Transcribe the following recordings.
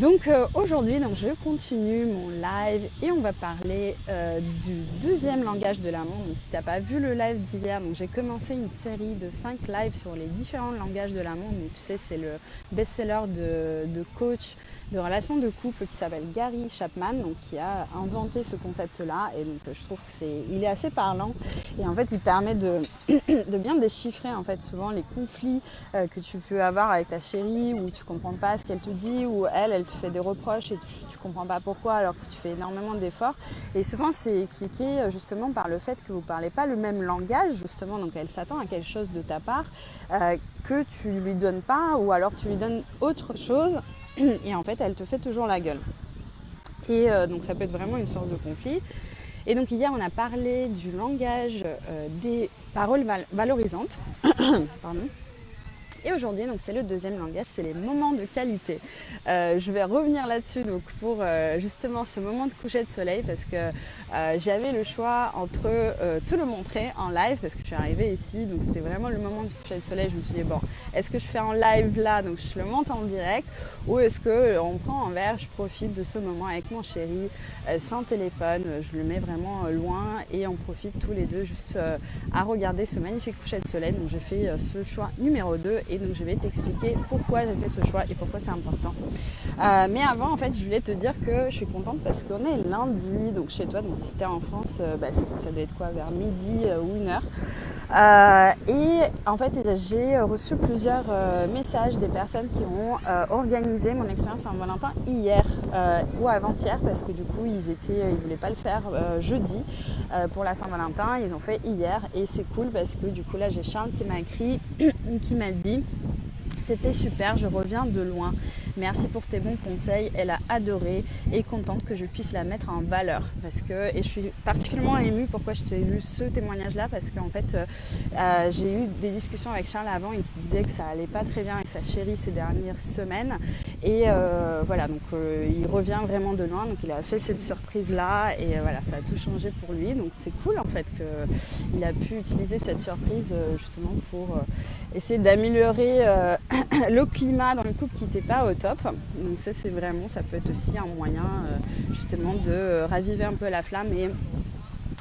Aujourd'hui, je continue mon live et on va parler du deuxième langage de l'amour. Donc, si tu n'as pas vu le live d'hier, j'ai commencé une série de 5 lives sur les différents langages de l'amour. Donc, tu sais, c'est le best-seller de coach de relations de couple qui s'appelle Gary Chapman, qui a inventé ce concept-là. Et donc, je trouve qu'il est assez parlant. Et en fait, il permet de bien déchiffrer en fait souvent les conflits que tu peux avoir avec ta chérie, où tu ne comprends pas ce qu'elle te dit, ou elle te fait des reproches et tu ne comprends pas pourquoi alors que tu fais énormément d'efforts. Et souvent, c'est expliqué justement par le fait que vous ne parlez pas le même langage, justement. Donc, elle s'attend à quelque chose de ta part que tu ne lui donnes pas, ou alors tu lui donnes autre chose. Et en fait, elle te fait toujours la gueule. Et donc, ça peut être vraiment une source de conflit. Et donc, hier, on a parlé du langage des paroles valorisantes. Pardon. Et aujourd'hui, c'est le deuxième langage, c'est les moments de qualité. Je vais revenir là-dessus pour justement ce moment de coucher de soleil, parce que j'avais le choix entre te le montrer en live, parce que je suis arrivée ici, donc c'était vraiment le moment du coucher de soleil. Je me suis dit, bon, est-ce que je fais en live là, donc je le monte en direct, ou est-ce qu'on prend un verre, je profite de ce moment avec mon chéri, sans téléphone, je le mets vraiment loin et on profite tous les deux juste à regarder ce magnifique coucher de soleil. Donc j'ai fait ce choix numéro 2. Et donc je vais t'expliquer pourquoi j'ai fait ce choix et pourquoi c'est important. Mais avant, en fait, je voulais te dire que je suis contente parce qu'on est lundi, donc chez toi, donc si tu es en France, ça doit être quoi, vers midi ou 1h. Et en fait, j'ai reçu plusieurs messages des personnes qui ont organisé mon expérience Saint-Valentin hier ou avant-hier, parce que du coup, ils voulaient pas le faire jeudi pour la Saint-Valentin. Ils ont fait hier et c'est cool parce que du coup, là, j'ai Charles qui m'a écrit, qui m'a dit: c'était super, je reviens de loin. Merci pour tes bons conseils. Elle a adoré et contente que je puisse la mettre en valeur. Et je suis particulièrement émue. Pourquoi je t'ai lu ce témoignage-là? Parce qu'en fait, j'ai eu des discussions avec Charles avant et qui disait que ça allait pas très bien avec sa chérie ces dernières semaines. Et voilà, donc il revient vraiment de loin. Donc il a fait cette surprise-là et voilà, ça a tout changé pour lui. Donc c'est cool en fait qu'il a pu utiliser cette surprise justement pour essayer d'améliorer le climat dans le couple qui n'était pas au top. Donc ça, ça peut être aussi un moyen justement de raviver un peu la flamme et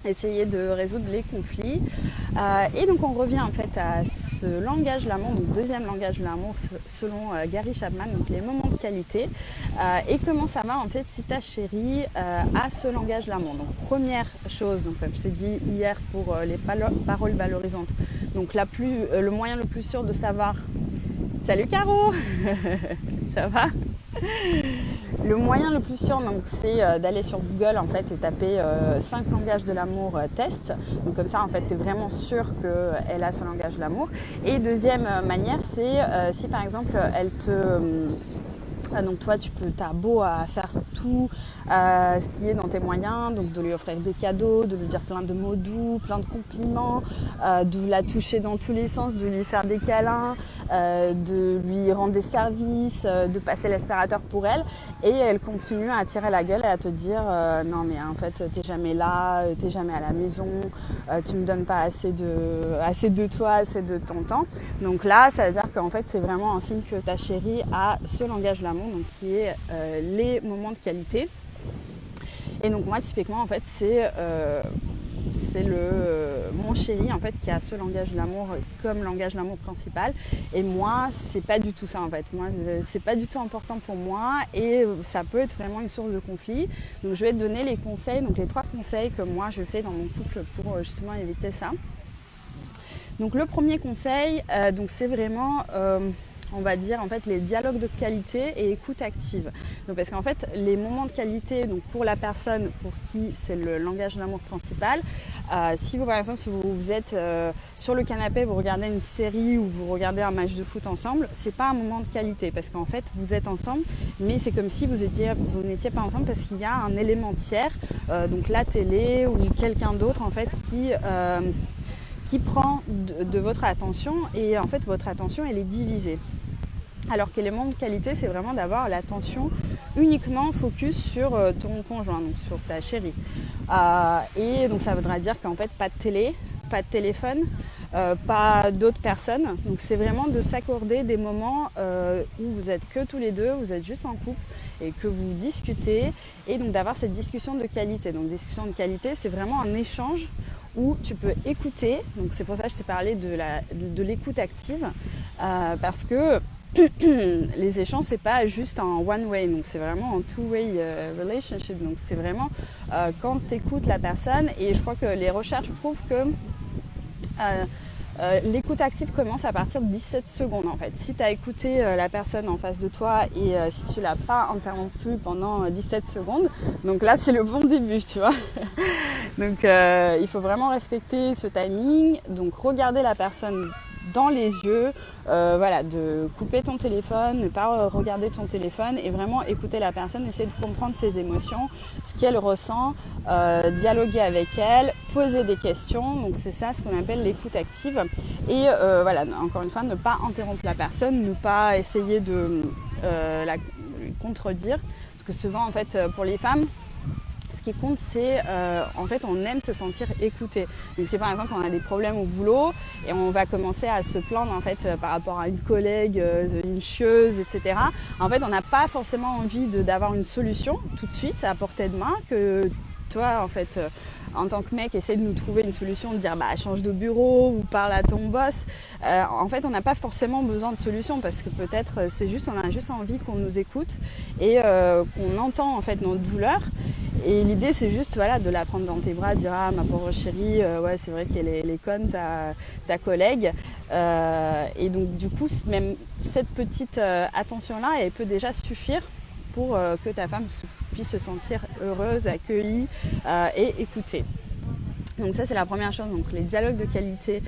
essayer de résoudre les conflits. Et donc on revient en fait à ce langage de l'amour, donc deuxième langage de l'amour selon Gary Chapman, donc les moments de qualité. Et comment ça va en fait si ta chérie a ce langage de l'amour. Donc première chose, donc comme je t'ai dit hier pour les paroles valorisantes, donc le moyen le plus sûr de savoir. Salut Caro. Ça va? Le moyen le plus sûr, c'est d'aller sur Google en fait et taper 5 langages de l'amour test. Donc comme ça en fait tu es vraiment sûr qu'elle a ce langage de l'amour. Et deuxième manière, c'est si par exemple elle te... Donc toi, t'as beau à faire tout ce qui est dans tes moyens, donc de lui offrir des cadeaux, de lui dire plein de mots doux, plein de compliments, de la toucher dans tous les sens, de lui faire des câlins, de lui rendre des services, de passer l'aspirateur pour elle, et elle continue à tirer la gueule et à te dire non mais en fait t'es jamais là, t'es jamais à la maison, tu me donnes pas assez de toi, assez de ton temps. Donc là, ça veut dire qu'en fait c'est vraiment un signe que ta chérie a ce langage de l'amour, donc qui est les moments de qualité. Et donc moi typiquement en fait c'est mon chéri en fait qui a ce langage de l'amour comme langage de l'amour principal, et moi c'est pas du tout ça en fait. Moi c'est pas du tout important pour moi et ça peut être vraiment une source de conflit. Donc je vais te donner les conseils, donc les 3 conseils que moi je fais dans mon couple pour justement éviter ça. Donc le premier conseil, c'est vraiment on va dire en fait les dialogues de qualité et écoute active. Donc parce qu'en fait les moments de qualité, donc pour la personne pour qui c'est le langage de l'amour principal, si vous par exemple si vous êtes sur le canapé, vous regardez une série ou vous regardez un match de foot ensemble, c'est pas un moment de qualité parce qu'en fait vous êtes ensemble, mais c'est comme si vous n'étiez pas ensemble parce qu'il y a un élément tiers, donc la télé ou quelqu'un d'autre en fait qui prend de votre attention, et en fait votre attention elle est divisée. Alors que les moments de qualité, c'est vraiment d'avoir l'attention uniquement focus sur ton conjoint, donc sur ta chérie. Et donc ça voudra dire qu'en fait pas de télé, pas de téléphone, pas d'autres personnes. Donc c'est vraiment de s'accorder des moments où vous êtes que tous les deux, vous êtes juste en couple et que vous discutez, et donc d'avoir cette discussion de qualité. Donc discussion de qualité, c'est vraiment un échange où tu peux écouter. Donc c'est pour ça que je t'ai parlé de l'écoute active, parce que les échanges, c'est pas juste un one way, donc c'est vraiment un two way relationship. Donc c'est vraiment quand tu écoutes la personne, et je crois que les recherches prouvent que l'écoute active commence à partir de 17 secondes en fait. Si tu as écouté la personne en face de toi et si tu l'as pas interrompu pendant 17 secondes, donc là c'est le bon début, tu vois. Donc il faut vraiment respecter ce timing, donc regarder la personne dans les yeux, voilà, de couper ton téléphone, ne pas regarder ton téléphone et vraiment écouter la personne, essayer de comprendre ses émotions, ce qu'elle ressent, dialoguer avec elle, poser des questions. Donc c'est ça ce qu'on appelle l'écoute active. Et voilà, encore une fois, ne pas interrompre la personne, ne pas essayer de la contredire, parce que souvent en fait pour les femmes, ce qui compte, c'est en fait on aime se sentir écouté. Donc c'est par exemple quand on a des problèmes au boulot et on va commencer à se plaindre en fait par rapport à une collègue, une chieuse, etc. En fait on n'a pas forcément envie d'avoir une solution tout de suite à portée de main, que toi en fait en tant que mec, essaie de nous trouver une solution, de dire bah change de bureau ou parle à ton boss. En fait, on n'a pas forcément besoin de solution, parce que peut-être c'est juste, on a juste envie qu'on nous écoute et qu'on entend en fait notre douleur. Et l'idée, c'est juste voilà, de la prendre dans tes bras, de dire ah ma pauvre chérie, ouais c'est vrai qu'elle est conne ta collègue. Et donc du coup, même cette petite attention-là, elle peut déjà suffire pour que ta femme puisse se sentir heureuse, accueillie et écoutée. Donc ça c'est la première chose, donc les dialogues de qualité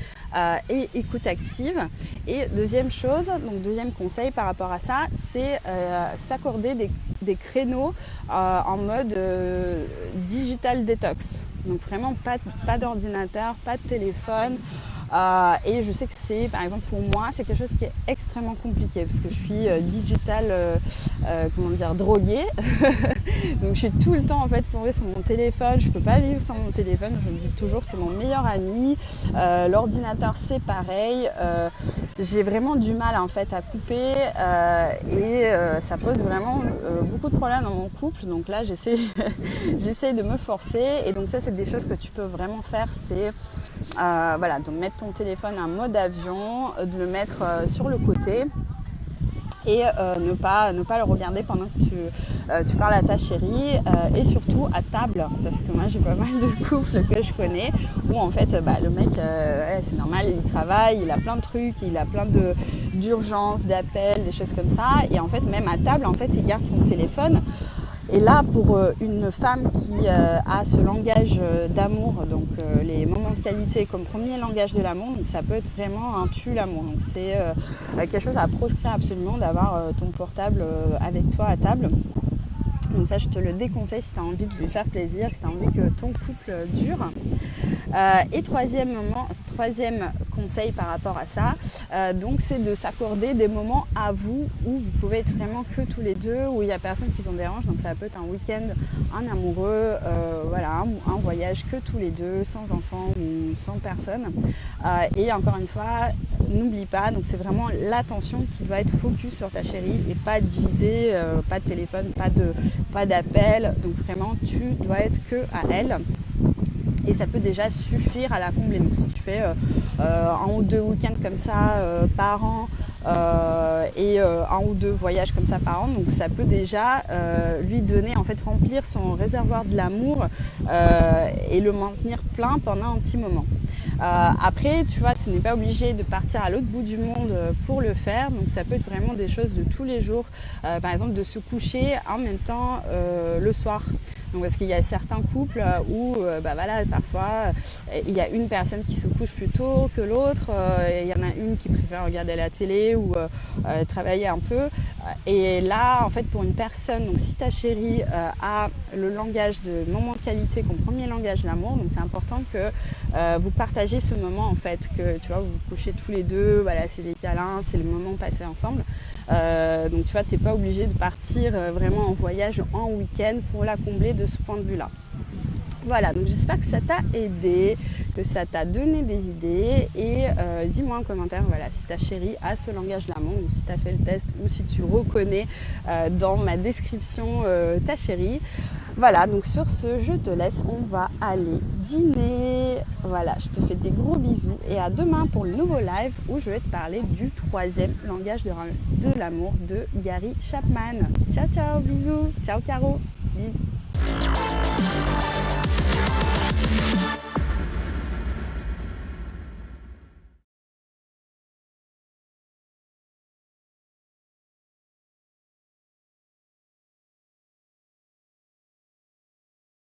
et écoute active. Et deuxième chose, donc deuxième conseil par rapport à ça, c'est s'accorder des créneaux en mode digital detox. Donc vraiment pas d'ordinateur, pas de téléphone. Et je sais que c'est, par exemple pour moi, c'est quelque chose qui est extrêmement compliqué, parce que je suis digital, droguée. Donc je suis tout le temps en fait plongée sur mon téléphone, je peux pas vivre sans mon téléphone, je me dis toujours que c'est mon meilleur ami. L'ordinateur c'est pareil, j'ai vraiment du mal en fait à couper et ça pose vraiment beaucoup de problèmes dans mon couple. Donc là j'essaie de me forcer, et donc ça c'est des choses que tu peux vraiment faire, c'est voilà, de mettre ton téléphone en mode avion, de le mettre sur le côté et ne pas le regarder pendant que tu parles à ta chérie, et surtout à table, parce que moi j'ai pas mal de couples que je connais où en fait le mec c'est normal, il travaille, il a plein de trucs, il a plein d'urgences, d'appels, des choses comme ça, et en fait même à table en fait il garde son téléphone. Et là, pour une femme qui a ce langage d'amour, donc les moments de qualité comme premier langage de l'amour, donc ça peut être vraiment un tue l'amour. Donc c'est quelque chose à proscrire absolument, d'avoir ton portable avec toi à table. Donc ça, je te le déconseille si tu as envie de lui faire plaisir, si tu as envie que ton couple dure. Et troisième conseil par rapport à ça, donc c'est de s'accorder des moments à vous où vous pouvez être vraiment que tous les deux, où il n'y a personne qui vous dérange. Donc ça peut être un week-end, un amoureux, voilà, un voyage que tous les deux, sans enfants ou sans personne. Et encore une fois, n'oublie pas, donc c'est vraiment l'attention qui doit être focus sur ta chérie et pas divisée, pas de téléphone, pas d'appel. Donc vraiment, tu dois être que à elle. Et ça peut déjà suffire à la combler. Donc si tu fais un ou deux week-ends comme ça par an et un ou deux voyages comme ça par an, donc ça peut déjà lui donner, en fait remplir son réservoir de l'amour et le maintenir plein pendant un petit moment. Après, tu vois, tu n'es pas obligé de partir à l'autre bout du monde pour le faire. Donc ça peut être vraiment des choses de tous les jours. Par exemple, de se coucher en même temps le soir. Donc, parce qu'il y a certains couples où voilà, parfois il y a une personne qui se couche plus tôt que l'autre, il y en a une qui préfère regarder la télé ou travailler un peu. Et là, en fait, pour une personne, donc si ta chérie a le langage de moment de qualité comme premier langage de l'amour, donc c'est important que vous partagez ce moment, en fait, que tu vois, vous vous couchez tous les deux, voilà, c'est des câlins, c'est le moment passé ensemble. Donc tu vois, tu n'es pas obligé de partir vraiment en voyage en week-end pour la combler de ce point de vue-là. Voilà, donc j'espère que ça t'a aidé, que ça t'a donné des idées et dis-moi en commentaire voilà, si ta chérie a ce langage de l'amour ou si tu as fait le test ou si tu reconnais dans ma description ta chérie. Voilà, donc sur ce, je te laisse, on va aller dîner. Voilà, je te fais des gros bisous et à demain pour le nouveau live où je vais te parler du 3e langage de l'amour de Gary Chapman. Ciao, ciao, bisous. Ciao, Caro. Bisous.